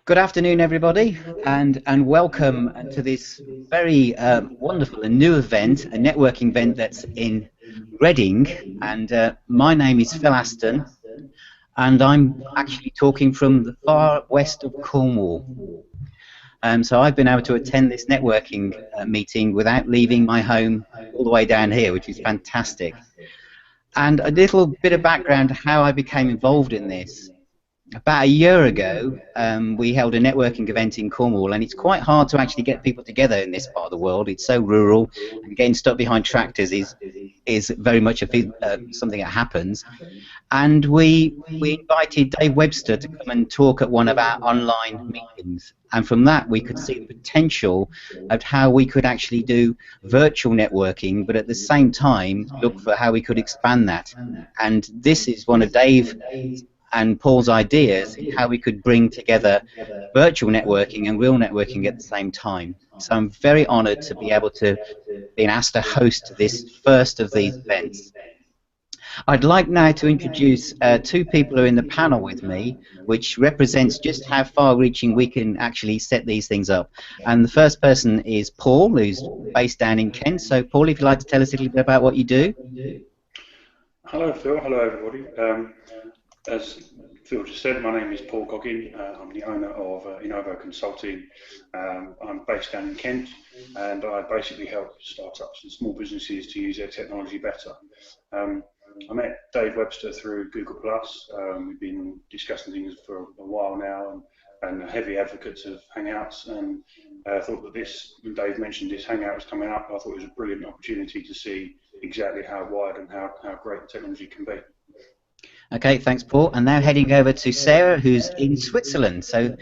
Good afternoon, everybody, and welcome to this very wonderful and new event, a networking event that's in Reading. And my name is Phil Aston, and I'm actually talking from the far west of Cornwall. So I've been able to attend this networking meeting without leaving my home all the way down here, which is fantastic. And a little bit of background to how I became involved in this. About a year ago, we held a networking event in Cornwall, and it's quite hard to actually get people together in this part of the world. It's so rural, and getting stuck behind tractors is very much something that happens. And we invited Dave Webster to come and talk at one of our online meetings. And from that, we could see the potential of how we could actually do virtual networking, but at the same time, look for how we could expand that. And this is one of Dave and Paul's ideas, how we could bring together virtual networking and real networking at the same time. So I'm very honoured to be able to be asked to host this first of these events. I'd like now to introduce two people who are in the panel with me, which represents just how far-reaching we can actually set these things up. And the first person is Paul, who's based down in Kent. So Paul, if you'd like to tell us a little bit about what you do. Hello Phil, hello everybody. As Phil just said, my name is Paul Goggin. I'm the owner of Innovo Consulting. I'm based down in Kent, and I basically help startups and small businesses to use their technology better. I met Dave Webster through Google+. We've been discussing things for a while now, and heavy advocates of Hangouts, and I thought that when Dave mentioned this Hangout was coming up, I thought it was a brilliant opportunity to see exactly how wide and how great the technology can be. Okay, thanks, Paul. And now heading over to Sarah, who's in Switzerland. So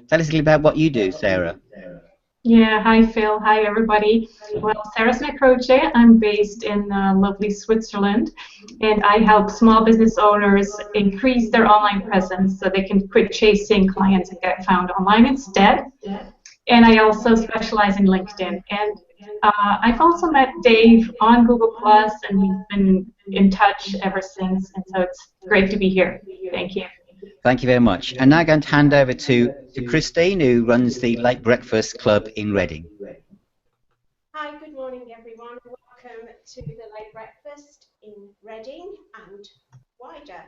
tell us a little about what you do, Sarah. Yeah, hi, Phil. Hi, everybody. Well, Sarah Santacroce. I'm based in lovely Switzerland, and I help small business owners increase their online presence so they can quit chasing clients and get found online instead. And I also specialize in LinkedIn. And I've also met Dave on Google+, and we've been in touch ever since. And so it's great to be here. Thank you. Thank you very much. And now I'm going to hand over to Christine, who runs the Late Breakfast Club in Reading. Hi, good morning, everyone. Welcome to the Late Breakfast in Reading and wider.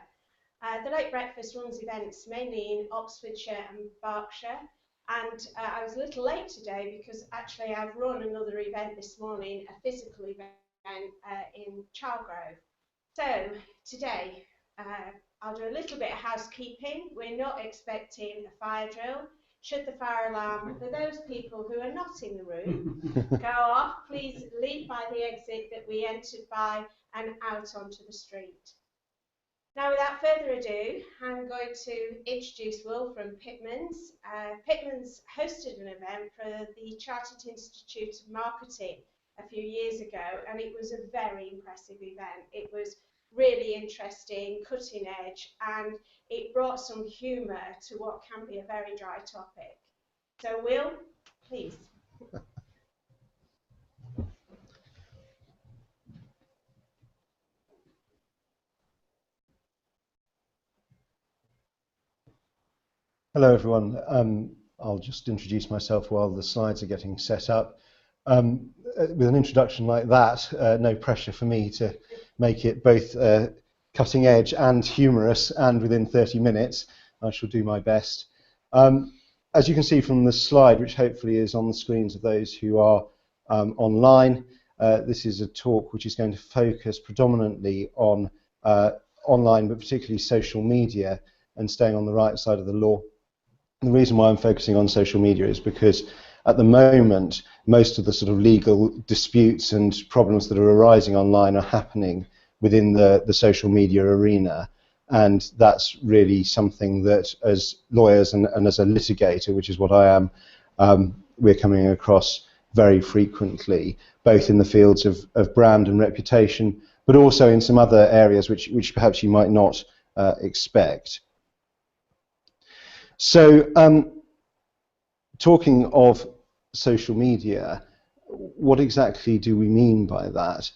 The Late Breakfast runs events mainly in Oxfordshire and Berkshire. And I was a little late today because actually I've run another event this morning, a physical event in Chargrove. So today I'll do a little bit of housekeeping. We're not expecting a fire drill. Should the fire alarm, for those people who are not in the room, go off, please leave by the exit that we entered by and out onto the street. Now, without further ado, I'm going to introduce Will from Pitmans. Pitmans hosted an event for the Chartered Institute of Marketing a few years ago, and it was a very impressive event. It was really interesting, cutting edge, and it brought some humour to what can be a very dry topic. So, Will, please. Hello, everyone. I'll just introduce myself while the slides are getting set up. With an introduction like that, no pressure for me to make it both cutting edge and humorous, and within 30 minutes. I shall do my best. As you can see from the slide, which hopefully is on the screens of those who are online, this is a talk which is going to focus predominantly on online, but particularly social media, and staying on the right side of the law. The reason why I'm focusing on social media is because at the moment most of the sort of legal disputes and problems that are arising online are happening within the social media arena, and that's really something that as lawyers and as a litigator, which is what I am, we're coming across very frequently, both in the fields of brand and reputation, but also in some other areas which perhaps you might not expect. So, talking of social media, what exactly do we mean by that?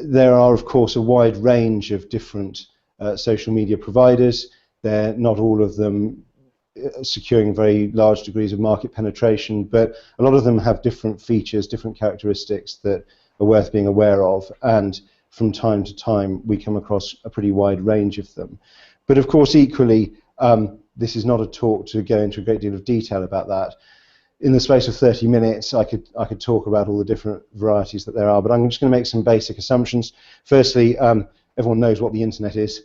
There are, of course, a wide range of different social media providers. They're not all of them securing very large degrees of market penetration, but a lot of them have different features, different characteristics that are worth being aware of, and from time to time we come across a pretty wide range of them. But of course, equally, this is not a talk to go into a great deal of detail about that. In the space of 30 minutes, I could talk about all the different varieties that there are, but I'm just going to make some basic assumptions. Firstly, everyone knows what the internet is.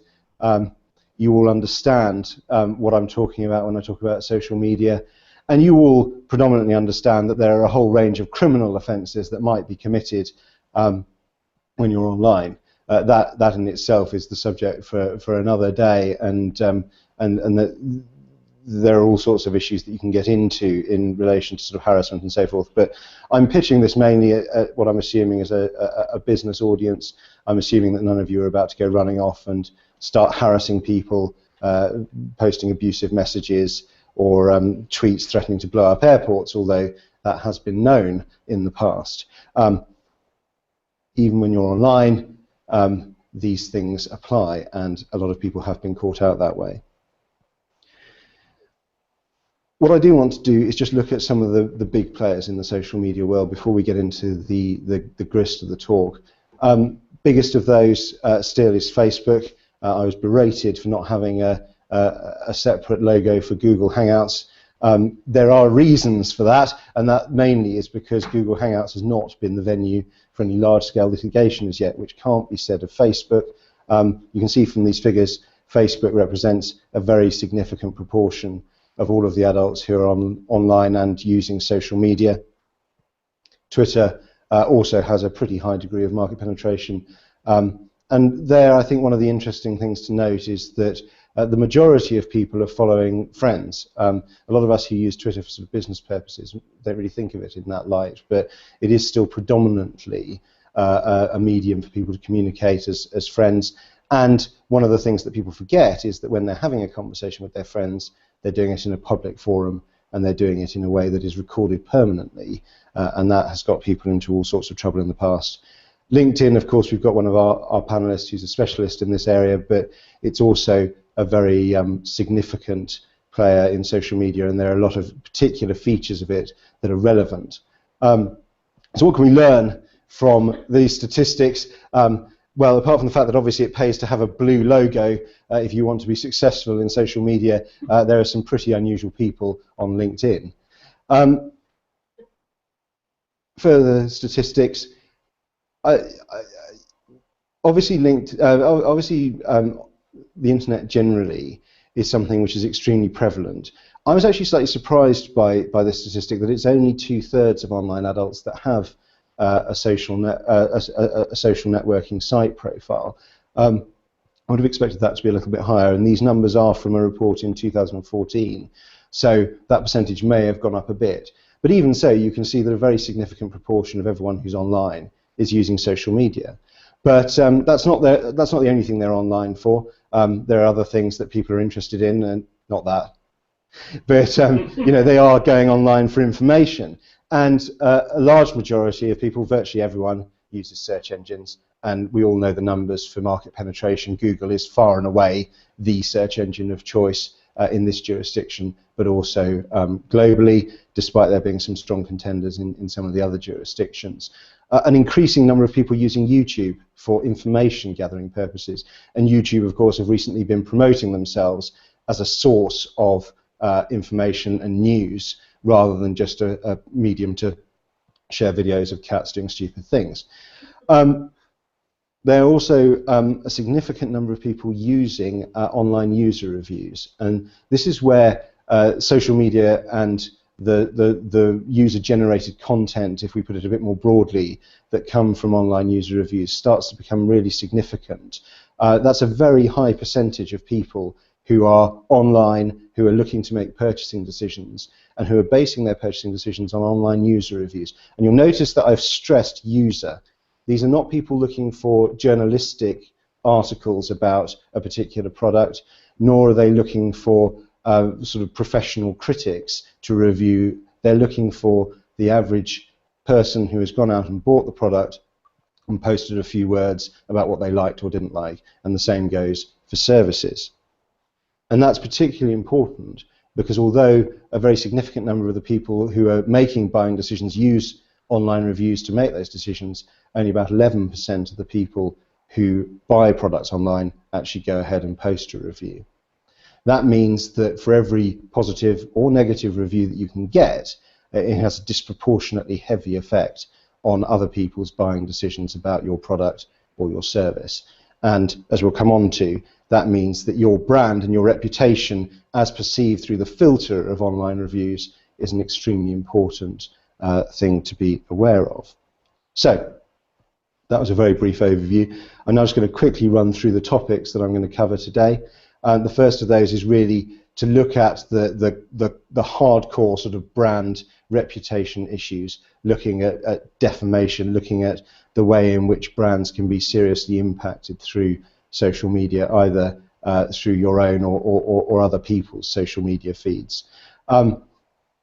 You all understand what I'm talking about when I talk about social media, and you all predominantly understand that there are a whole range of criminal offences that might be committed when you're online. That in itself is the subject for another day, and that there are all sorts of issues that you can get into in relation to sort of harassment and so forth. But I'm pitching this mainly at what I'm assuming is a business audience. I'm assuming that none of you are about to go running off and start harassing people, posting abusive messages or tweets threatening to blow up airports, although that has been known in the past. Even when you're online, these things apply, and a lot of people have been caught out that way. What I do want to do is just look at some of the big players in the social media world before we get into the grist of the talk. Biggest of those still is Facebook. I was berated for not having a separate logo for Google Hangouts. There are reasons for that, and that mainly is because Google Hangouts has not been the venue for any large-scale litigation as yet, which can't be said of Facebook. You can see from these figures, Facebook represents a very significant proportion of all of the adults who are online and using social media. Twitter also has a pretty high degree of market penetration. And there, I think one of the interesting things to note is that the majority of people are following friends. A lot of us who use Twitter for sort of business purposes don't really think of it in that light, but it is still predominantly a medium for people to communicate as friends. And one of the things that people forget is that when they're having a conversation with their friends, they're doing it in a public forum, and they're doing it in a way that is recorded permanently, and that has got people into all sorts of trouble in the past. LinkedIn, of course, we've got one of our panelists who's a specialist in this area, but it's also a very significant player in social media, and there are a lot of particular features of it that are relevant. So what can we learn from these statistics? Well, apart from the fact that obviously it pays to have a blue logo if you want to be successful in social media, there are some pretty unusual people on LinkedIn. Further statistics. Obviously, the internet generally is something which is extremely prevalent. I was actually slightly surprised by this statistic that it's only 2/3 of online adults that have a social networking site profile. I would have expected that to be a little bit higher, and these numbers are from a report in 2014, so that percentage may have gone up a bit. But even so, you can see that a very significant proportion of everyone who's online is using social media. But that's not the only thing they're online for. There are other things that people are interested in, and not that. But you know, they are going online for information. And a large majority of people, virtually everyone, uses search engines, and we all know the numbers for market penetration. Google is far and away the search engine of choice in this jurisdiction, but also globally, despite there being some strong contenders in some of the other jurisdictions. An increasing number of people using YouTube for information gathering purposes, and YouTube, of course, have recently been promoting themselves as a source of information and news, rather than just a medium to share videos of cats doing stupid things. There are also a significant number of people using online user reviews, and this is where social media and the user-generated content, if we put it a bit more broadly, that come from online user reviews starts to become really significant. That's a very high percentage of people who are online, who are looking to make purchasing decisions, and who are basing their purchasing decisions on online user reviews. And you'll notice that I've stressed user. These are not people looking for journalistic articles about a particular product, nor are they looking for sort of professional critics to review. They're looking for the average person who has gone out and bought the product and posted a few words about what they liked or didn't like, and the same goes for services. And that's particularly important because although a very significant number of the people who are making buying decisions use online reviews to make those decisions, only about 11% of the people who buy products online actually go ahead and post a review. That means that for every positive or negative review that you can get, it has a disproportionately heavy effect on other people's buying decisions about your product or your service. And as we'll come on to, that means that your brand and your reputation as perceived through the filter of online reviews is an extremely important thing to be aware of. So that was a very brief overview. I'm now just going to quickly run through the topics that I'm going to cover today. The first of those is really to look at the hardcore sort of brand reputation issues, looking at defamation, looking at the way in which brands can be seriously impacted through social media, either through your own or other people's social media feeds.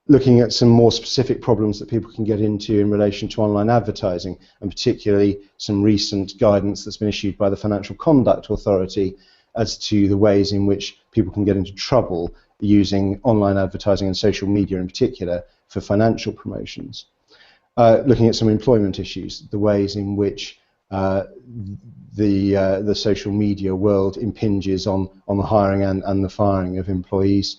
Looking at some more specific problems that people can get into in relation to online advertising, and particularly some recent guidance that's been issued by the Financial Conduct Authority as to the ways in which people can get into trouble using online advertising and social media in particular for financial promotions. Looking at some employment issues, the ways in which the social media world impinges on the hiring and the firing of employees.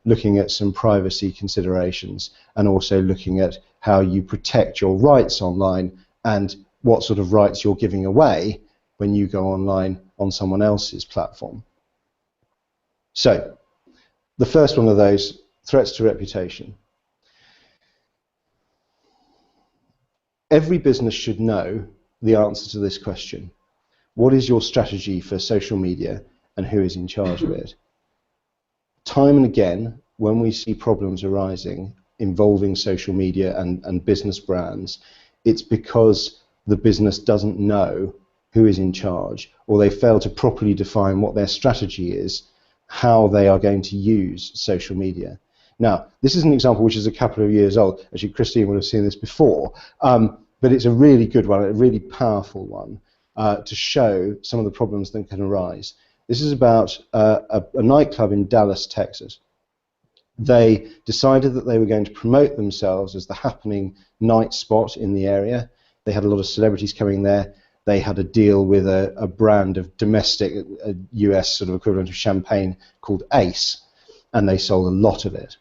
Looking at some privacy considerations, and also looking at how you protect your rights online and what sort of rights you're giving away when you go online on someone else's platform. So, the first one of those, threats to reputation. Every business should know the answer to this question. What is your strategy for social media and who is in charge of it? Time and again, when we see problems arising involving social media and business brands, it's because the business doesn't know who is in charge, or they fail to properly define what their strategy is, how they are going to use social media. Now, this is an example which is a couple of years old. Actually, Christine would have seen this before, but it's a really good one, a really powerful one, to show some of the problems that can arise. This is about a nightclub in Dallas, Texas. They decided that they were going to promote themselves as the happening night spot in the area. They had a lot of celebrities coming there. They had a deal with a brand of domestic, a US sort of equivalent of champagne called Ace, and they sold a lot of it.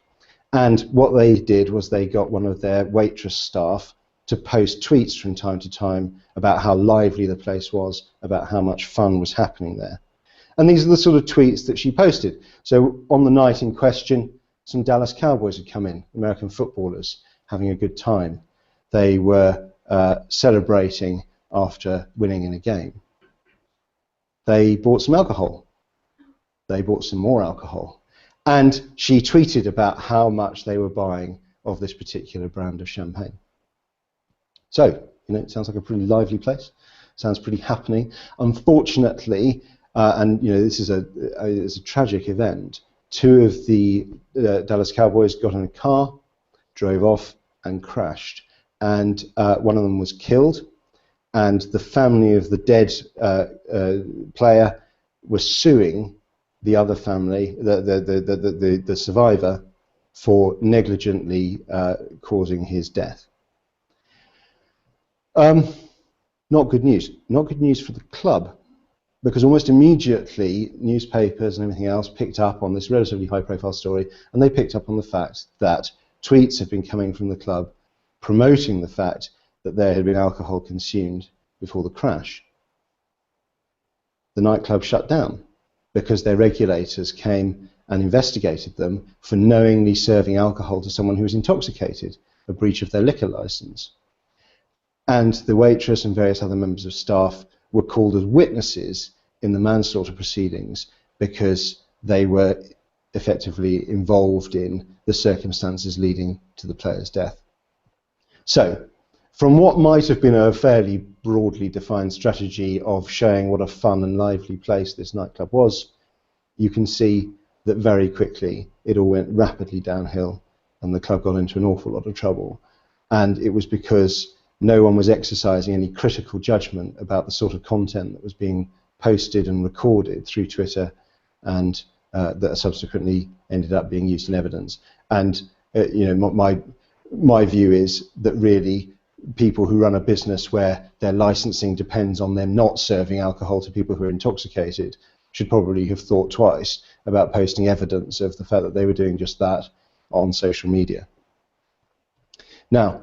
And what they did was they got one of their waitress staff to post tweets from time to time about how lively the place was, about how much fun was happening there. And these are the sort of tweets that she posted. So on the night in question, some Dallas Cowboys had come in, American footballers, having a good time. They were celebrating after winning in a game. They bought some alcohol. They bought some more alcohol. And she tweeted about how much they were buying of this particular brand of champagne. So, you know, it sounds like a pretty lively place. Sounds pretty happening. Unfortunately, and you know, this is a tragic event. Two of the Dallas Cowboys got in a car, drove off, and crashed. And one of them was killed. And the family of the dead player was suing the other family, the survivor, for negligently causing his death. Not good news. Not good news for the club, because almost immediately newspapers and everything else picked up on this relatively high-profile story, and they picked up on the fact that tweets have been coming from the club promoting the fact that there had been alcohol consumed before the crash. The nightclub shut down because their regulators came and investigated them for knowingly serving alcohol to someone who was intoxicated, a breach of their liquor license. And the waitress and various other members of staff were called as witnesses in the manslaughter proceedings because they were effectively involved in the circumstances leading to the player's death. So, from what might have been a fairly broadly defined strategy of showing what a fun and lively place this nightclub was, you can see that very quickly it all went rapidly downhill and the club got into an awful lot of trouble. And it was because no one was exercising any critical judgment about the sort of content that was being posted and recorded through Twitter and that subsequently ended up being used in evidence. And you know, my view is that really people who run a business where their licensing depends on them not serving alcohol to people who are intoxicated should probably have thought twice about posting evidence of the fact that they were doing just that on social media. Now,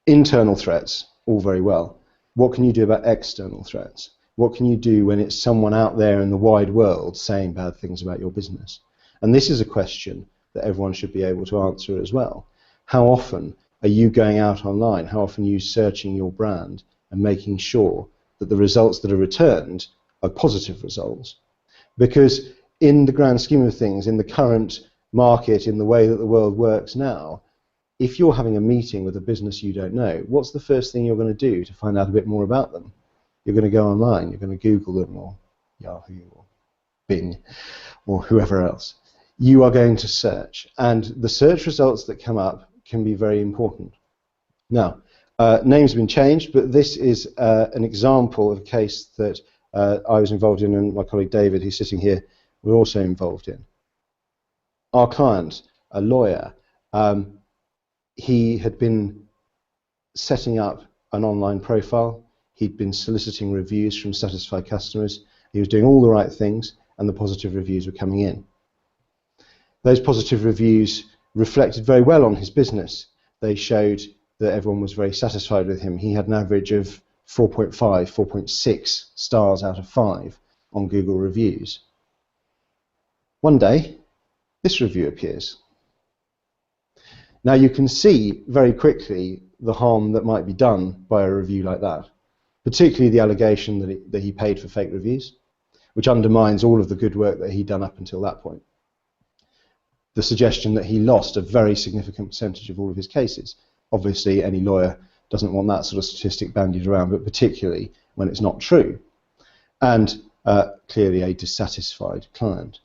internal threats, all very well. What can you do about external threats? What can you do when it's someone out there in the wide world saying bad things about your business? And this is a question that everyone should be able to answer as well. How often are you going out online? How often are you searching your brand and making sure that the results that are returned are positive results? Because in the grand scheme of things, in the current market, in the way that the world works now, if you're having a meeting with a business you don't know, what's the first thing you're going to do to find out a bit more about them? You're going to go online, you're going to Google them, or Yahoo, or Bing, or whoever else. You are going to search, and the search results that come up can be very important. Now, names have been changed, but this is an example of a case that I was involved in, and my colleague David, who's sitting here, were also involved in. Our client, a lawyer, he had been setting up an online profile. He'd been soliciting reviews from satisfied customers. He was doing all the right things, and the positive reviews were coming in. Those positive reviews reflected very well on his business. They showed that everyone was very satisfied with him. He had an average of 4.5, 4.6 stars out of 5 on Google reviews. One day, this review appears. Now you can see very quickly the harm that might be done by a review like that, particularly the allegation that he paid for fake reviews, which undermines all of the good work that he'd done up until that point. The suggestion that he lost a very significant percentage of all of his cases. Obviously, any lawyer doesn't want that sort of statistic bandied around, but particularly when it's not true. And clearly a dissatisfied client.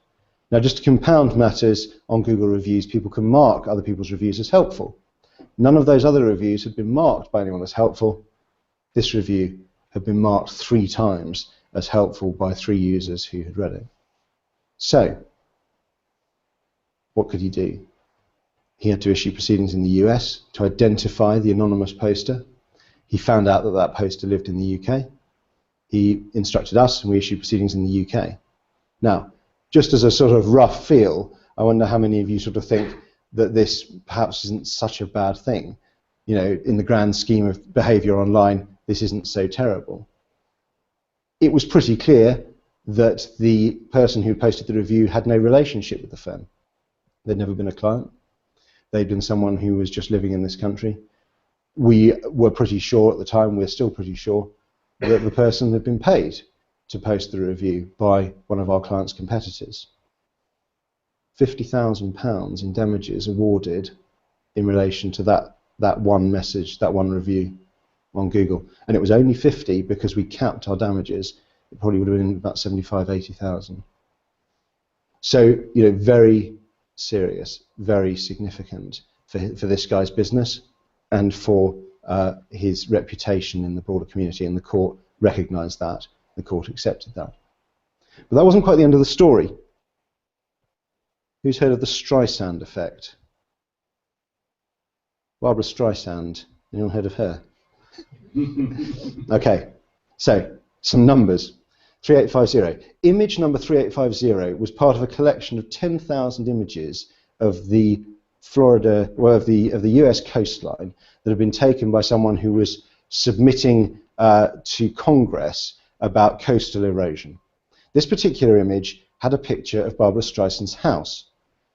Now, just to compound matters, on Google reviews, people can mark other people's reviews as helpful. None of those other reviews had been marked by anyone as helpful. This review had been marked 3 times as helpful by 3 users who had read it. So, what could he do? He had to issue proceedings in the US to identify the anonymous poster. He found out that that poster lived in the UK. He instructed us, and we issued proceedings in the UK. Now, just as a sort of rough feel, I wonder how many of you sort of think that this perhaps isn't such a bad thing. You know, in the grand scheme of behaviour online, this isn't so terrible. It was pretty clear that the person who posted the review had no relationship with the firm. They'd never been a client. They'd been someone who was just living in this country. We were pretty sure at the time, we're still pretty sure, that the person had been paid to post the review by one of our client's competitors. £50,000 in damages awarded in relation to that one message, that one review on Google. And it was only 50 because we capped our damages. It probably would have been about 75, 80,000. So, you know, very serious, very significant for this guy's business and for his reputation in the broader community, and the court recognised that, the court accepted that. But that wasn't quite the end of the story. Who's heard of the Streisand effect? Barbara Streisand, anyone heard of her? Okay, so some numbers. 3850. Image number 3850 was part of a collection of 10,000 images of the Florida, well, of the US coastline that had been taken by someone who was submitting to Congress about coastal erosion. This particular image had a picture of Barbara Streisand's house.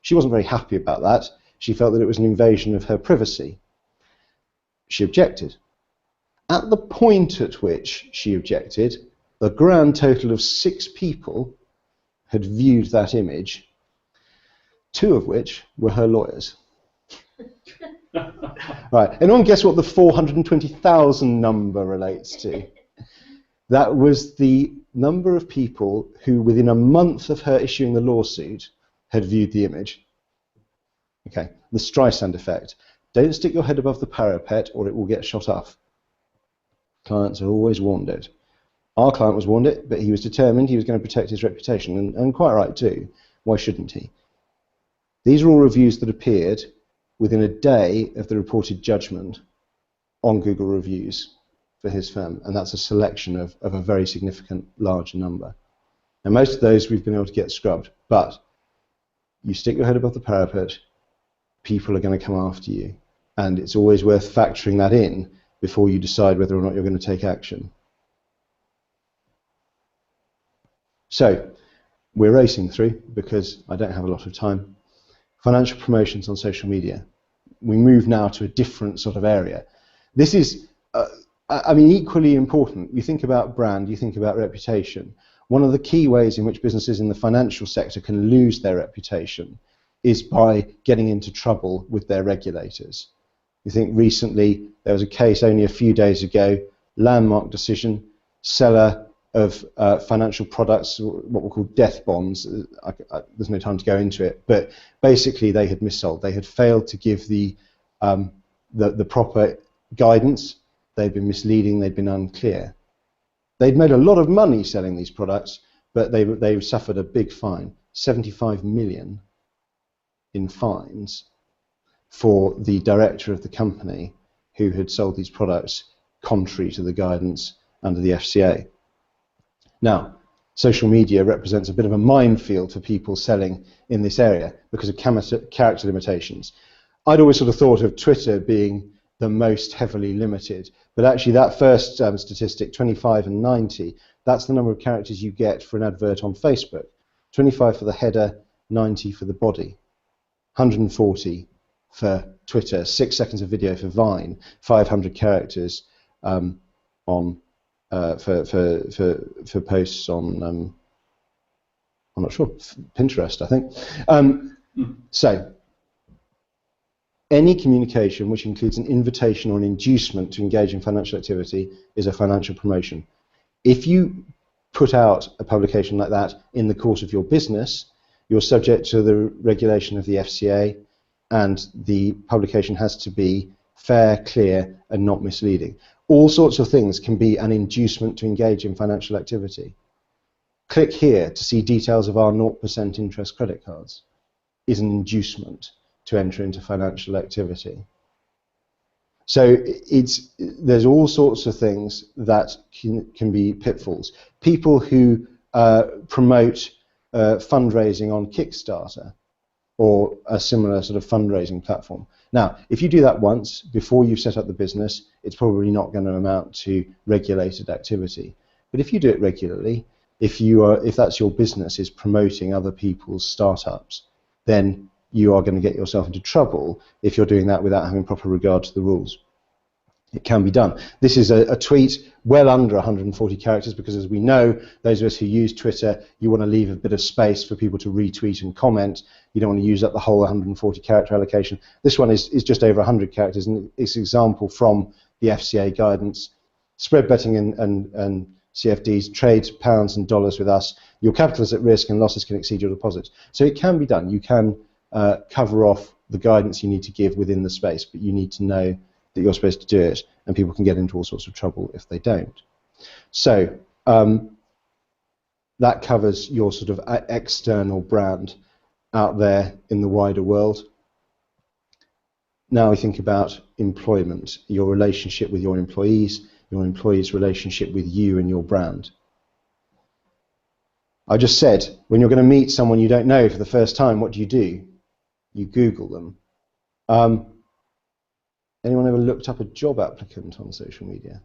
She wasn't very happy about that. She felt that it was an invasion of her privacy. She objected. At the point at which she objected, the grand total of 6 people had viewed that image, 2 of which were her lawyers. Right, anyone guess what the 420,000 number relates to? That was the number of people who, within a month of her issuing the lawsuit, had viewed the image. Okay, the Streisand effect. Don't stick your head above the parapet or it will get shot off. Clients are always warned it. Our client was warned it, but he was determined he was going to protect his reputation, and quite right too. Why shouldn't he? These are all reviews that appeared within a day of the reported judgment on Google reviews for his firm, and that's a selection of a very significant large number. Now, most of those we've been able to get scrubbed, but you stick your head above the parapet, people are going to come after you, and it's always worth factoring that in before you decide whether or not you're going to take action. So, we're racing through, because I don't have a lot of time, financial promotions on social media. We move now to a different sort of area. This is, I mean, equally important. You think about brand, you think about reputation. One of the key ways in which businesses in the financial sector can lose their reputation is by getting into trouble with their regulators. You think recently there was a case only a few days ago, landmark decision, seller of financial products, what we call death bonds. There's no time to go into it, but basically they had missold. They had failed to give the proper guidance. They'd been misleading. They'd been unclear. They'd made a lot of money selling these products, but they suffered a big fine, 75 million in fines for the director of the company who had sold these products contrary to the guidance under the FCA. Now, social media represents a bit of a minefield for people selling in this area because of character limitations. I'd always sort of thought of Twitter being the most heavily limited, but actually that first statistic, 25 and 90, that's the number of characters you get for an advert on Facebook. 25 for the header, 90 for the body, 140 for Twitter, 6 seconds of video for Vine, 500 characters for posts on, I'm not sure, Pinterest, I think. So, any communication which includes an invitation or an inducement to engage in financial activity is a financial promotion. If you put out a publication like that in the course of your business, you're subject to the regulation of the FCA, and the publication has to be fair, clear, and not misleading. All sorts of things can be an inducement to engage in financial activity. Click here to see details of our 0% interest credit cards is an inducement to enter into financial activity. So there's all sorts of things that can be pitfalls. People who promote fundraising on Kickstarter or a similar sort of fundraising platform. Now, if you do that once before you set up the business, it's probably not going to amount to regulated activity. But if you do it regularly, if that's your business is promoting other people's startups, then you are going to get yourself into trouble if you're doing that without having proper regard to the rules. It can be done. This is a tweet well under 140 characters because, as we know, those of us who use Twitter, you want to leave a bit of space for people to retweet and comment. You don't want to use up the whole 140 character allocation. This one is just over 100 characters, and it's an example from the FCA guidance. Spread betting and CFDs, trade pounds and dollars with us. Your capital is at risk and losses can exceed your deposits. So it can be done. You can cover off the guidance you need to give within the space, but you need to know that you're supposed to do it, and people can get into all sorts of trouble if they don't. So that covers your sort of external brand out there in the wider world. Now we think about employment, your relationship with your employees' relationship with you and your brand. I just said, when you're going to meet someone you don't know for the first time, what do? You Google them. Anyone ever looked up a job applicant on social media?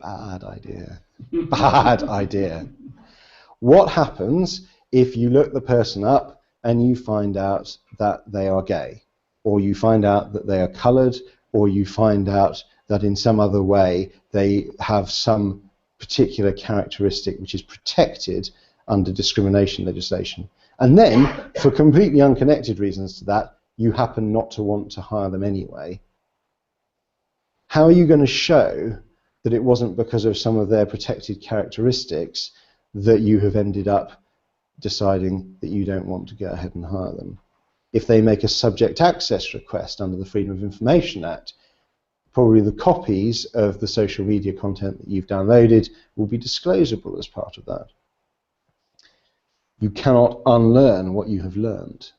Bad idea. Bad idea. What happens if you look the person up and you find out that they are gay, or you find out that they are coloured, or you find out that in some other way they have some particular characteristic which is protected under discrimination legislation? And then, for completely unconnected reasons to that, you happen not to want to hire them anyway. How are you going to show that it wasn't because of some of their protected characteristics that you have ended up deciding that you don't want to go ahead and hire them? If they make a subject access request under the Freedom of Information Act, probably the copies of the social media content that you've downloaded will be disclosable as part of that. You cannot unlearn what you have learned.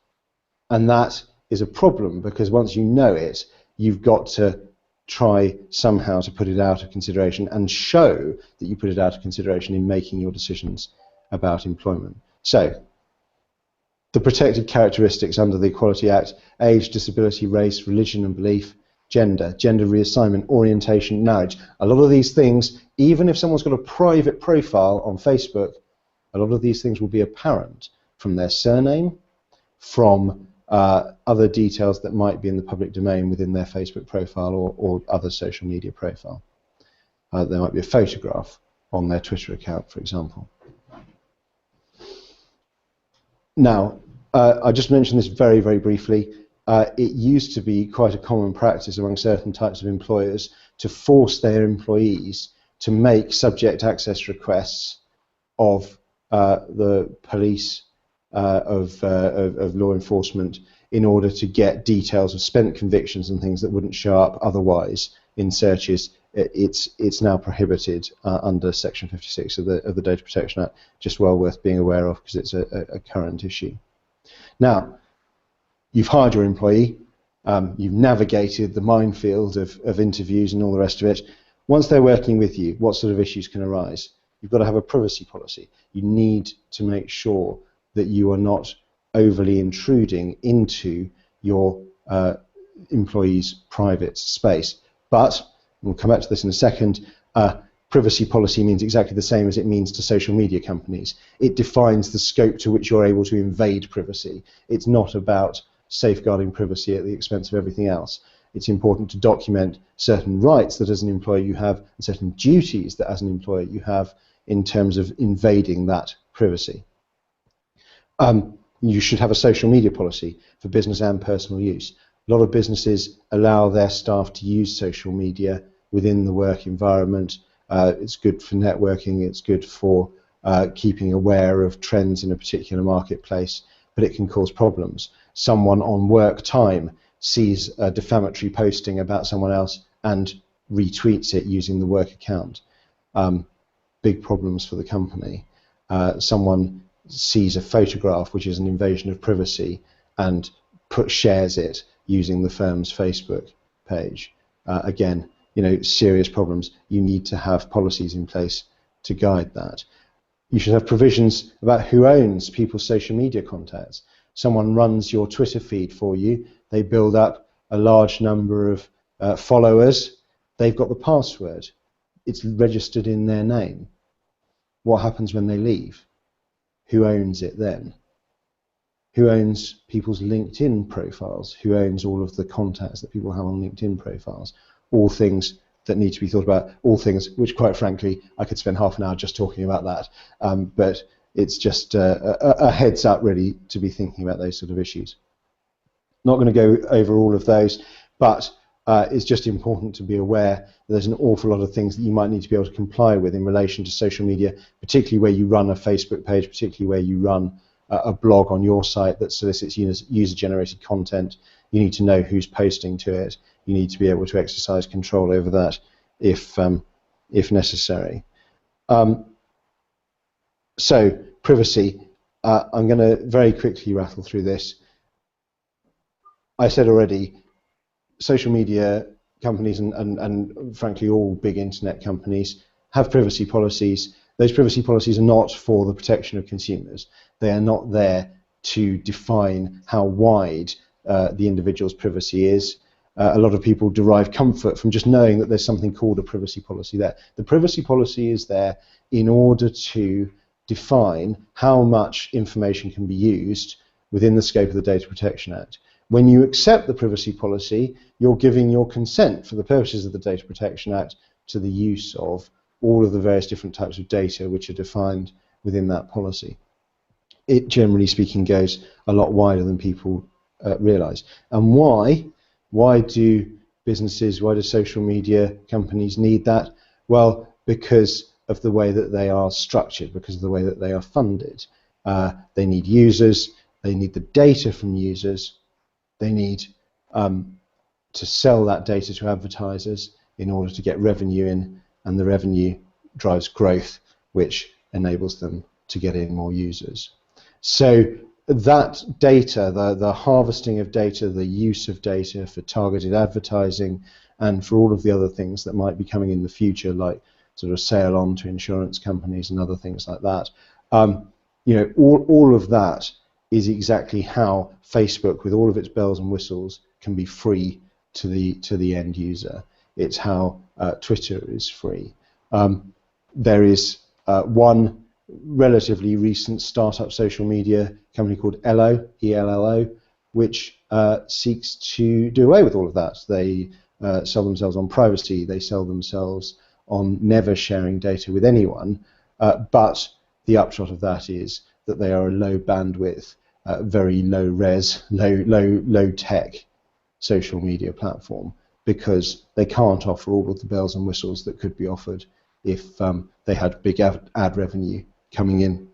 And that is a problem, because once you know it, you've got to try somehow to put it out of consideration and show that you put it out of consideration in making your decisions about employment. So, the protected characteristics under the Equality Act: age, disability, race, religion and belief, gender, gender reassignment, orientation, marriage. A lot of these things, even if someone's got a private profile on Facebook, a lot of these things will be apparent from their surname, from other details that might be in the public domain within their Facebook profile or other social media profile. There might be a photograph on their Twitter account, for example. Now, I just mentioned this very, very briefly. It used to be quite a common practice among certain types of employers to force their employees to make subject access requests of the police, of law enforcement, in order to get details of spent convictions and things that wouldn't show up otherwise in searches. It's now prohibited under Section 56 of the Data Protection Act. Just well worth being aware of, because it's a current issue. Now, you've hired your employee, you've navigated the minefield of interviews and all the rest of it. Once they're working with you, what sort of issues can arise? You've got to have a privacy policy. You need to make sure that you are not overly intruding into your employee's private space. But, we'll come back to this in a second, privacy policy means exactly the same as it means to social media companies. It defines the scope to which you're able to invade privacy. It's not about safeguarding privacy at the expense of everything else. It's important to document certain rights that as an employer you have, and certain duties that as an employer you have in terms of invading that privacy. You should have a social media policy for business and personal use. A lot of businesses allow their staff to use social media within the work environment. It's good for networking, it's good for keeping aware of trends in a particular marketplace, but it can cause problems. Someone on work time sees a defamatory posting about someone else and retweets it using the work account. Big problems for the company. Someone sees a photograph which is an invasion of privacy and shares it using the firm's Facebook page. Again, serious problems. You need to have policies in place to guide that. You should have provisions about who owns people's social media contacts. Someone runs your Twitter feed for you. They build up a large number of followers. They've got the password. It's registered in their name. What happens when they leave? Who owns it then? Who owns people's LinkedIn profiles? Who owns all of the contacts that people have on LinkedIn profiles? All things that need to be thought about, all things which, quite frankly, I could spend half an hour just talking about that. But it's just a heads up, really, to be thinking about those sort of issues. Not going to go over all of those, but it's just important to be aware that there's an awful lot of things that you might need to be able to comply with in relation to social media, particularly where you run a Facebook page, particularly where you run a blog on your site that solicits user-generated content. You need to know who's posting to it. You need to be able to exercise control over that if necessary. So, privacy. I'm going to very quickly rattle through this. I said already, social media companies and frankly all big internet companies have privacy policies. Those privacy policies are not for the protection of consumers. They are not there to define how wide the individual's privacy is. A lot of people derive comfort from just knowing that there's something called a privacy policy there. The privacy policy is there in order to define how much information can be used within the scope of the Data Protection Act. When you accept the privacy policy, you're giving your consent for the purposes of the Data Protection Act to the use of all of the various different types of data which are defined within that policy. It, generally speaking, goes a lot wider than people realise. And why? Why do businesses, why do social media companies need that? Well, because of the way that they are structured, because of the way that they are funded. They need users, they need the data from users, they need to sell that data to advertisers in order to get revenue in, and the revenue drives growth, which enables them to get in more users. So that data, the harvesting of data, the use of data for targeted advertising, and for all of the other things that might be coming in the future, like sort of sale on to insurance companies and other things like that, you know, all of that is exactly how Facebook, with all of its bells and whistles, can be free to the end user. It's how Twitter is free. There is one relatively recent startup social media company called ELO, E-L-L-O, which seeks to do away with all of that. They sell themselves on privacy, they sell themselves on never sharing data with anyone, but the upshot of that is that they are a low bandwidth, very low res, low tech social media platform, because they can't offer all of the bells and whistles that could be offered if they had big ad revenue coming in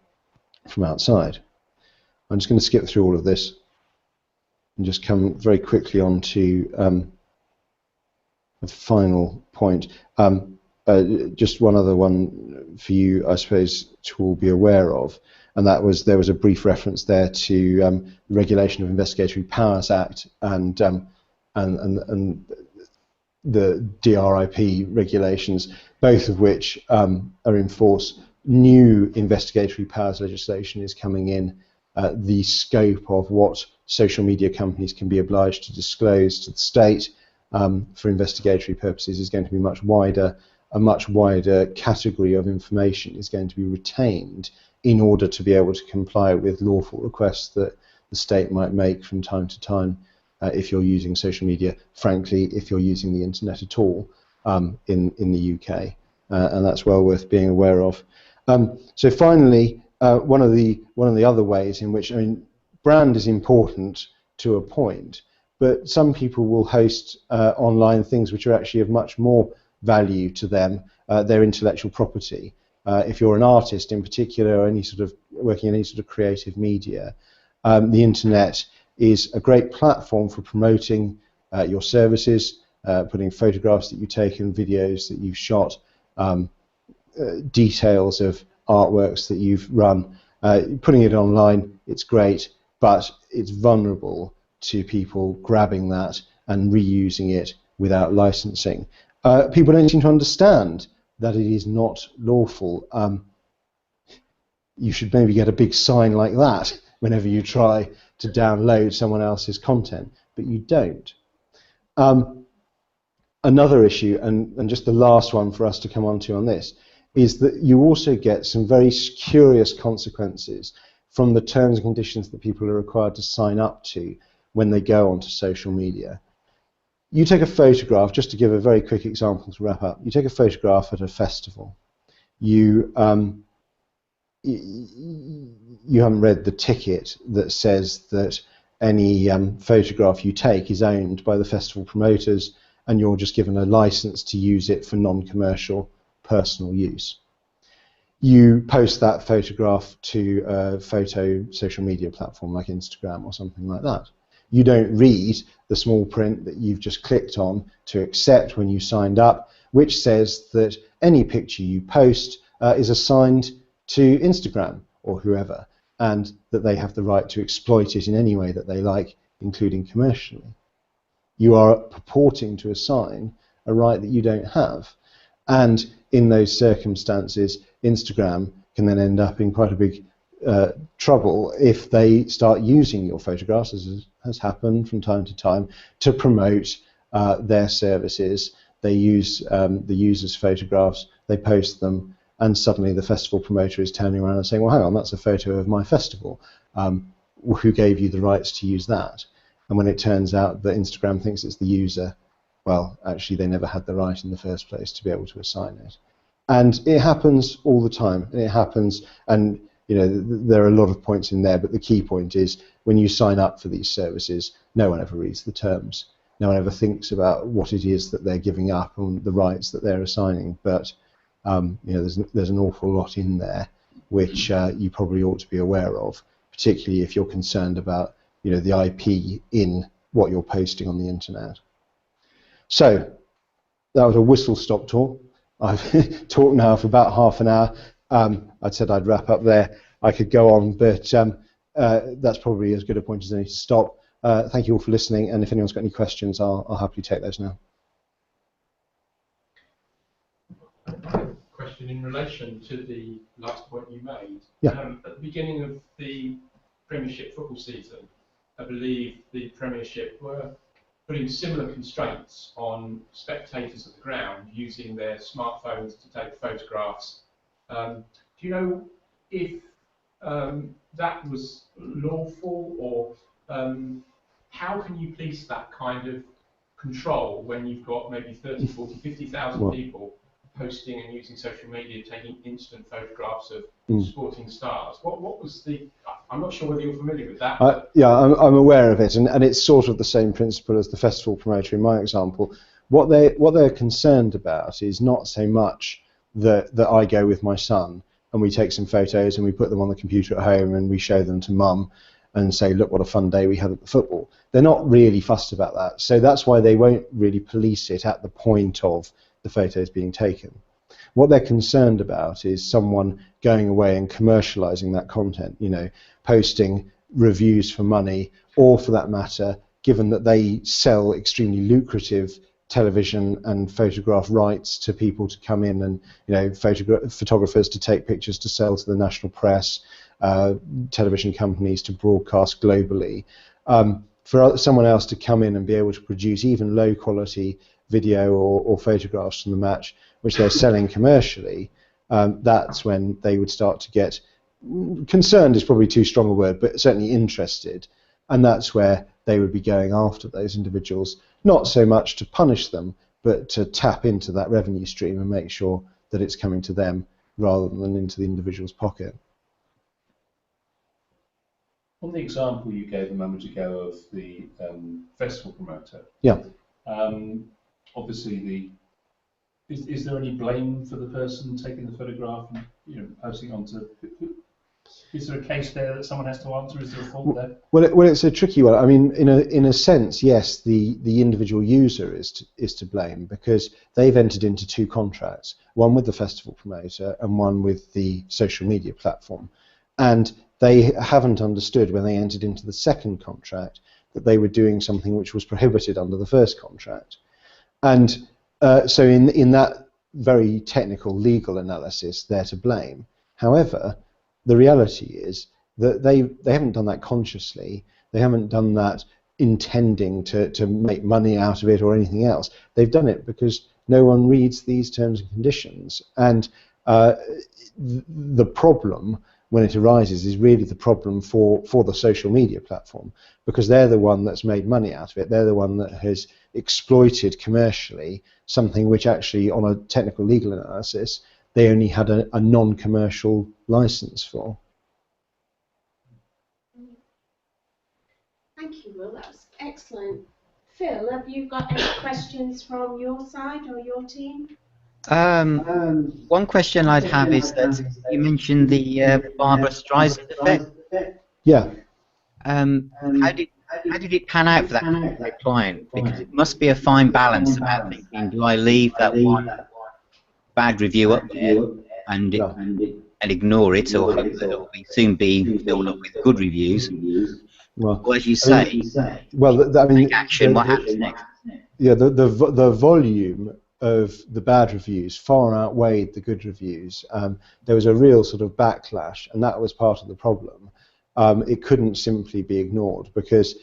from outside. I'm just going to skip through all of this and just come very quickly on to a final point. Just one other one for you, I suppose, to all be aware of, and that was there was a brief reference there to the Regulation of Investigatory Powers Act and the DRIP regulations, both of which are in force. New investigatory powers legislation is coming in. The scope of what social media companies can be obliged to disclose to the state for investigatory purposes is going to be much wider. A much wider category of information is going to be retained in order to be able to comply with lawful requests that the state might make from time to time if you're using social media, frankly, if you're using the internet at all in the UK. And that's well worth being aware of. So finally, one of the other ways in which, I mean, brand is important to a point, but some people will host online things which are actually of much more value to them, their intellectual property. If you're an artist in particular, or any sort of working in any sort of creative media, the internet is a great platform for promoting your services, putting photographs that you've taken, videos that you've shot, details of artworks that you've run, putting it online. It's great, but it's vulnerable to people grabbing that and reusing it without licensing. People don't seem to understand that it is not lawful. You should maybe get a big sign like that whenever you try to download someone else's content, but you don't. Another issue, and just the last one for us to come on to on this, is that you also get some very curious consequences from the terms and conditions that people are required to sign up to when they go onto social media. You take a photograph, just to give a very quick example to wrap up, you take a photograph at a festival. You haven't read the ticket that says that any photograph you take is owned by the festival promoters, and you're just given a license to use it for non-commercial personal use. You post that photograph to a photo social media platform like Instagram or something like that. You don't read the small print that you've just clicked on to accept when you signed up, which says that any picture you post is assigned to Instagram or whoever, and that they have the right to exploit it in any way that they like, including commercially. You are purporting to assign a right that you don't have. And in those circumstances, Instagram can then end up in quite a big trouble if they start using your photographs, as has happened from time to time, to promote their services. They use the user's photographs, they post them, and suddenly the festival promoter is turning around and saying, well, hang on, that's a photo of my festival. Who gave you the rights to use that? And when it turns out that Instagram thinks it's the user, well, actually they never had the right in the first place to be able to assign it. And it happens all the time. And it happens, and you know, there are a lot of points in there, but the key point is when you sign up for these services, no one ever reads the terms. No one ever thinks about what it is that they're giving up and the rights that they're assigning. But you know, there's an awful lot in there which you probably ought to be aware of, particularly if you're concerned about, you know, the IP in what you're posting on the internet. So that was a whistle-stop tour. I've talked now for about half an hour. I'd said I'd wrap up there. I could go on, but that's probably as good a point as any to stop. Thank you all for listening, and if anyone's got any questions, I'll happily take those now. Question in relation to the last point you made. Yeah. At the beginning of the Premiership football season, I believe the Premiership were putting similar constraints on spectators at the ground using their smartphones to take photographs. Do you know if that was lawful, or how can you police that kind of control when you've got maybe 30, 40, 50,000 people posting and using social media, taking instant photographs of sporting stars? What was the? I'm not sure whether you're familiar with that. Yeah, I'm aware of it, and it's sort of the same principle as the festival promoter in my example. What they're concerned about is not so much that I go with my son and we take some photos and we put them on the computer at home and we show them to mum and say, look what a fun day we had at the football. They're not really fussed about that, so that's why they won't really police it at the point of the photos being taken. What they're concerned about is someone going away and commercializing that content, you know, posting reviews for money, or for that matter, given that they sell extremely lucrative television and photograph rights to people to come in and, you know, photographers to take pictures to sell to the national press, television companies to broadcast globally. For someone else to come in and be able to produce even low quality video or photographs from the match, which they're selling commercially, that's when they would start to get concerned, is probably too strong a word, but certainly interested, and that's where they would be going after those individuals, not so much to punish them, but to tap into that revenue stream and make sure that it's coming to them rather than into the individual's pocket. On the example you gave a moment ago of the festival promoter, yeah. Obviously, is there any blame for the person taking the photograph and, you know, posting onto? Is there a case there that someone has to answer? Is there a fault there? Well, it's a tricky one. I mean, in a sense, yes, the individual user is to blame, because they've entered into two contracts, one with the festival promoter and one with the social media platform, and they haven't understood when they entered into the second contract that they were doing something which was prohibited under the first contract. And so in that very technical legal analysis, they're to blame. However, the reality is that they haven't done that consciously. They haven't done that intending to make money out of it or anything else. They've done it because no one reads these terms and conditions. And the problem, when it arises, is really the problem for the social media platform, because they're the one that's made money out of it. They're the one that has exploited commercially something which actually, on a technical legal analysis, they only had a non-commercial license for. Thank you, Will. That's excellent. Phil, have you got any questions from your side or your team? One question I'd have is that you mentioned the Barbara Streisand effect. Yeah. How did it pan out for that particular client? Because it must be a fine balance about thinking, do I leave that one bad review up there and ignore it, or hope that it will soon be filled up with good reviews? Well, as you say, well, I mean, take action. What happens next? Yeah, the volume of the bad reviews far outweighed the good reviews. There was a real sort of backlash, and that was part of the problem. It couldn't simply be ignored, because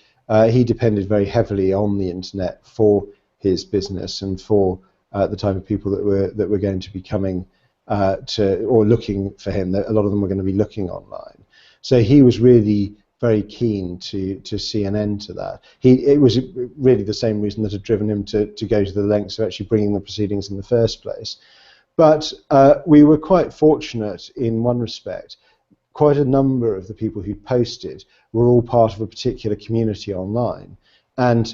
he depended very heavily on the internet for his business and for the type of people that were going to be coming or looking for him. A lot of them were going to be looking online. So he was really very keen to see an end to that. It was really the same reason that had driven him to go to the lengths of actually bringing the proceedings in the first place. But we were quite fortunate in one respect. Quite a number of the people who posted were all part of a particular community online, and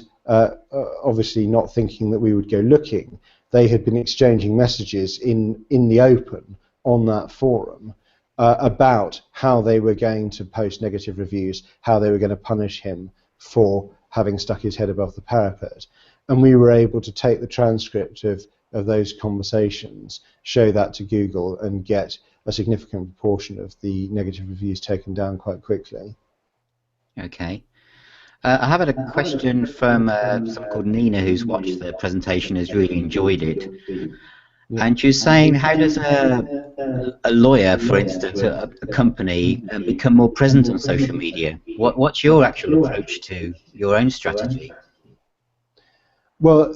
obviously not thinking that we would go looking, they had been exchanging messages in the open on that forum about how they were going to post negative reviews, how they were going to punish him for having stuck his head above the parapet. and we were able to take the transcript of those conversations, show that to Google, and get a significant proportion of the negative reviews taken down quite quickly. Okay. I have had a question from someone called Nina, who's watched the presentation, has really enjoyed it. Yeah. And she's saying, how does a lawyer, for instance, a company, become more present on social media? What's your actual approach to your own strategy? Well,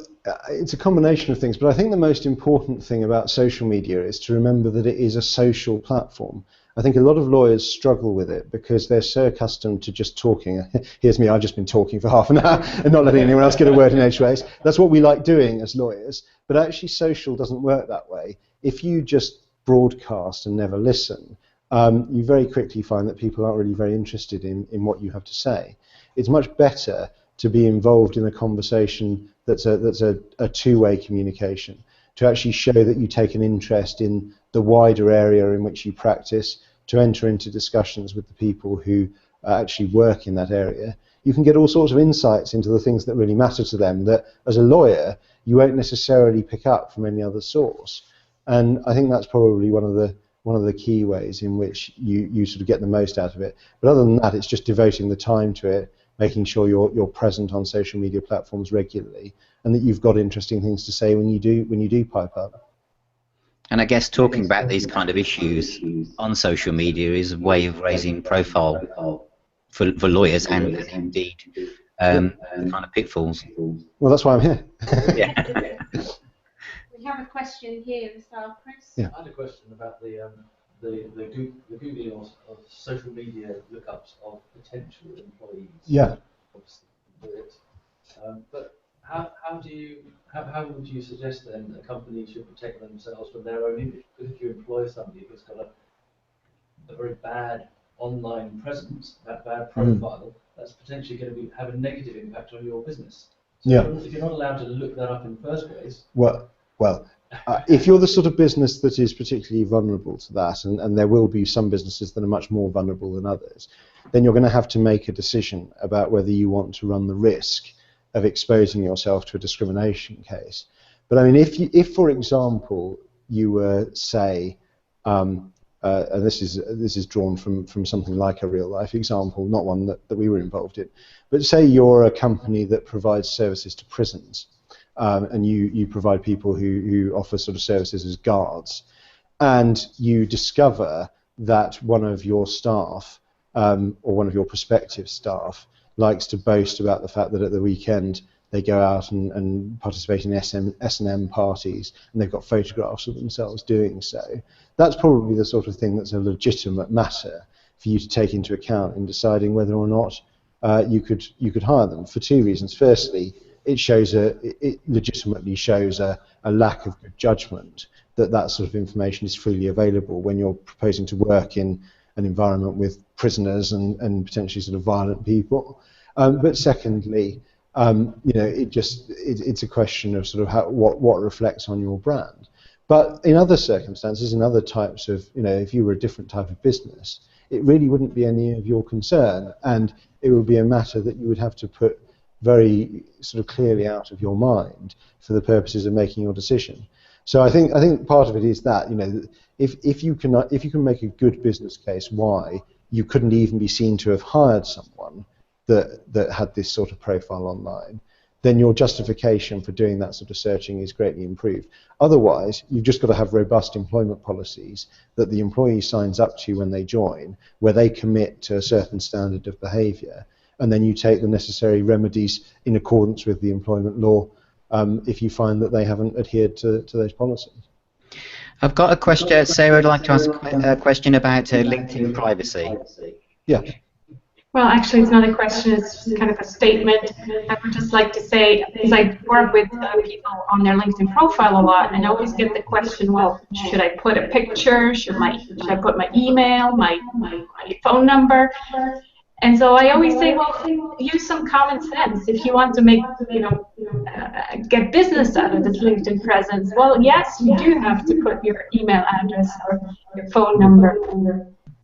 it's a combination of things, but I think the most important thing about social media is to remember that it is a social platform. I think a lot of lawyers struggle with it because they're so accustomed to just talking. Here's me, I've just been talking for half an hour and not letting anyone else get a word in edgeways. That's what we like doing as lawyers, but actually social doesn't work that way. If you just broadcast and never listen, you very quickly find that people aren't really very interested in what you have to say. It's much better to be involved in a conversation that's a two-way communication, to actually show that you take an interest in the wider area in which you practice, to enter into discussions with the people who actually work in that area. You can get all sorts of insights into the things that really matter to them that, as a lawyer, you won't necessarily pick up from any other source. And I think that's probably one of the key ways in which you sort of get the most out of it. But other than that, it's just devoting the time to it, making sure you're present on social media platforms regularly, and that you've got interesting things to say when you do pipe up. And I guess talking about these kind of issues on social media is a way of raising profile for lawyers and indeed the kind of pitfalls. Well, that's why I'm here. Yeah. We have a question here, Mr. Chris. Yeah. I had a question about the Googling of social media lookups of potential employees. Yeah. Obviously, do it. But how would you suggest then that a company should protect themselves from their own image? Because if you employ somebody who's got a very bad online presence, that bad profile, that's potentially going to have a negative impact on your business. So yeah. If you're not allowed to look that up in the first place. Well, if you're the sort of business that is particularly vulnerable to that, and there will be some businesses that are much more vulnerable than others, then you're going to have to make a decision about whether you want to run the risk of exposing yourself to a discrimination case. But I mean, if for example, you were, say, and this is drawn from something like a real life example, not one that we were involved in, but say you're a company that provides services to prisons. And you provide people who offer sort of services as guards, and you discover that one of your staff or one of your prospective staff likes to boast about the fact that at the weekend they go out and participate in S&M parties, and they've got photographs of themselves doing so. That's probably the sort of thing that's a legitimate matter for you to take into account in deciding whether or not you could hire them, for two reasons. Firstly, it legitimately shows a lack of good judgment that sort of information is freely available when you're proposing to work in an environment with prisoners and potentially sort of violent people. But secondly, it's a question of sort of what reflects on your brand. But in other circumstances, in other types of, if you were a different type of business, it really wouldn't be any of your concern, and it would be a matter that you would have to put very sort of clearly out of your mind for the purposes of making your decision. So I think part of it is that if you can make a good business case why you couldn't even be seen to have hired someone that had this sort of profile online, then your justification for doing that sort of searching is greatly improved. Otherwise, you've just got to have robust employment policies that the employee signs up to when they join, where they commit to a certain standard of behaviour, and then you take the necessary remedies in accordance with the employment law if you find that they haven't adhered to those policies. I've got a question. Sarah would like to ask a question about LinkedIn privacy. Yeah. Well, actually, it's not a question, it's just kind of a statement. I would just like to say, because I work with people on their LinkedIn profile a lot, and I always get the question, well, should I put a picture? Should I put my email, my phone number? And so I always say, well, use some common sense. If you want to make, get business out of this LinkedIn presence, well, yes, you do have to put your email address or your phone number.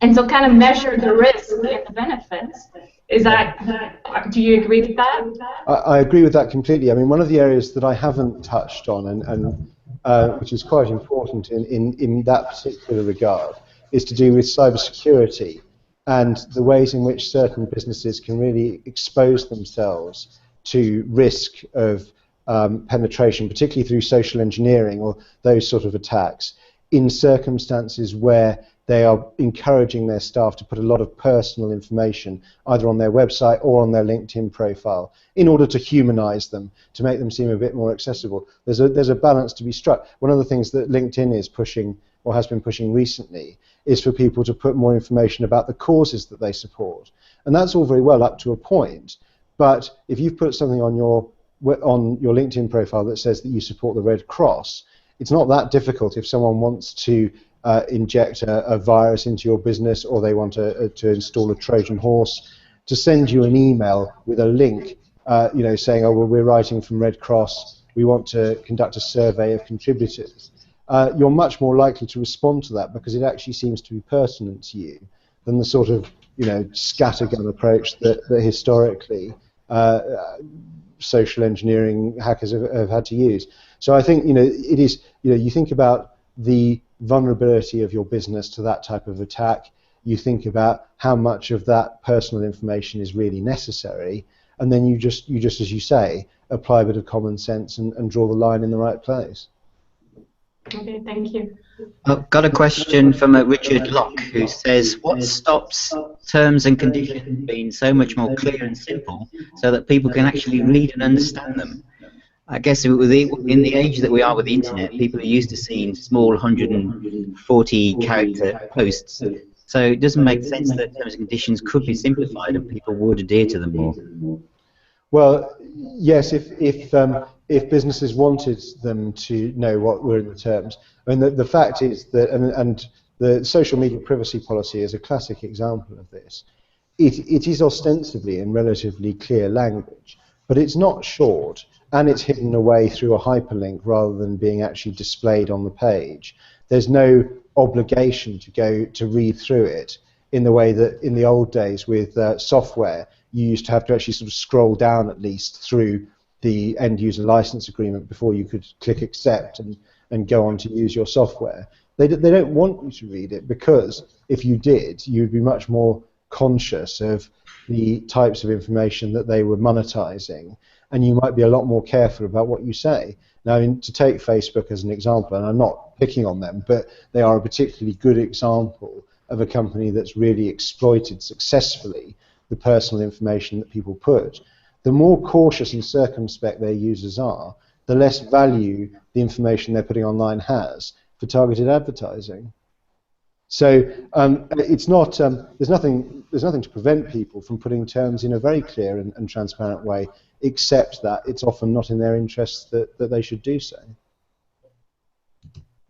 And so kind of measure the risk and the benefits. Is that, do you agree with that? I agree with that completely. I mean, one of the areas that I haven't touched on, and which is quite important in that particular regard, is to do with cybersecurity and the ways in which certain businesses can really expose themselves to risk of penetration, particularly through social engineering or those sort of attacks, in circumstances where they are encouraging their staff to put a lot of personal information either on their website or on their LinkedIn profile in order to humanize them, to make them seem a bit more accessible. There's a balance to be struck. One of the things that LinkedIn is pushing, or has been pushing recently, is for people to put more information about the causes that they support. And that's all very well up to a point, but if you've put something on your LinkedIn profile that says that you support the Red Cross, it's not that difficult if someone wants to inject a virus into your business, or they want to install a Trojan horse, to send you an email with a link, saying, oh, well, we're writing from Red Cross, we want to conduct a survey of contributors. You're much more likely to respond to that because it actually seems to be pertinent to you than the sort of, scattergun approach that historically social engineering hackers have had to use. So I think, it is, you think about the vulnerability of your business to that type of attack, you think about how much of that personal information is really necessary, and then you just as you say, apply a bit of common sense and draw the line in the right place. Okay, thank you. I've got a question from Richard Locke, who says, what stops terms and conditions being so much more clear and simple so that people can actually read and understand them? I guess in the age that we are with the internet, people are used to seeing small 140 character posts. So it doesn't make sense that terms and conditions could be simplified and people would adhere to them more. Well, yes, if businesses wanted them to know what were in the terms. I mean, the fact is that, and the social media privacy policy is a classic example of this. It is ostensibly in relatively clear language, but it's not short, and it's hidden away through a hyperlink rather than being actually displayed on the page. There's no obligation to go to read through it in the way that in the old days with software, you used to have to actually sort of scroll down at least through the end user license agreement before you could click accept and go on to use your software. They don't want you to read it, because if you did, you'd be much more conscious of the types of information that they were monetizing, and you might be a lot more careful about what you say. Now, to take Facebook as an example, and I'm not picking on them, but they are a particularly good example of a company that's really exploited successfully the personal information that people put. The more cautious and circumspect their users are, the less value the information they're putting online has for targeted advertising. So it's not. There's nothing to prevent people from putting terms in a very clear and transparent way, except that it's often not in their interests that they should do so.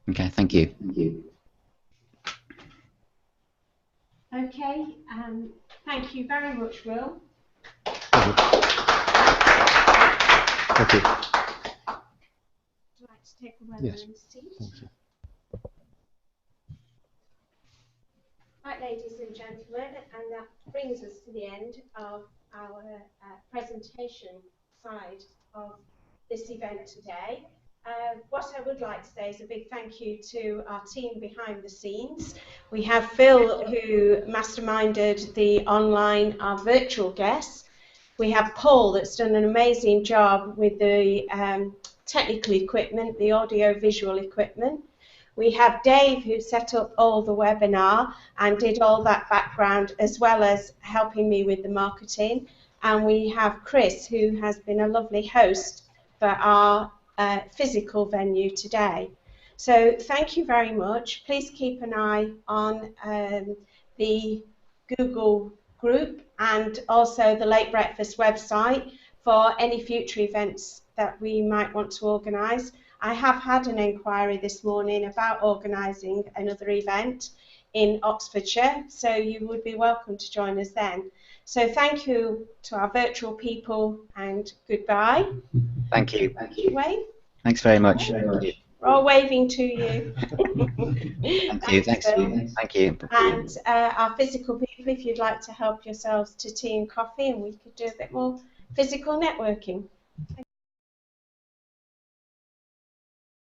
Okay, thank you. Okay, thank you very much, Will. Thank you. Would you like to take a Yes. seat? Thank you. Right, ladies and gentlemen, and that brings us to the end of our presentation side of this event today. What I would like to say is a big thank you to our team behind the scenes. We have Phil, who masterminded the online, our virtual guests. We have Paul, that's done an amazing job with the technical equipment, the audio-visual equipment. We have Dave, who set up all the webinar and did all that background, as well as helping me with the marketing. And we have Chris, who has been a lovely host for our physical venue today. So thank you very much. Please keep an eye on the Google group and also the Late Breakfast website for any future events that we might want to organise. I have had an inquiry this morning about organising another event in Oxfordshire, so you would be welcome to join us then. So thank you to our virtual people, and goodbye. Thank you. Wave. Thanks very much. Thank you. We're all waving to you. Thank you. Thanks. Thank you. And our physical people. if you'd like to help yourselves to tea and coffee, and we could do a bit more physical networking.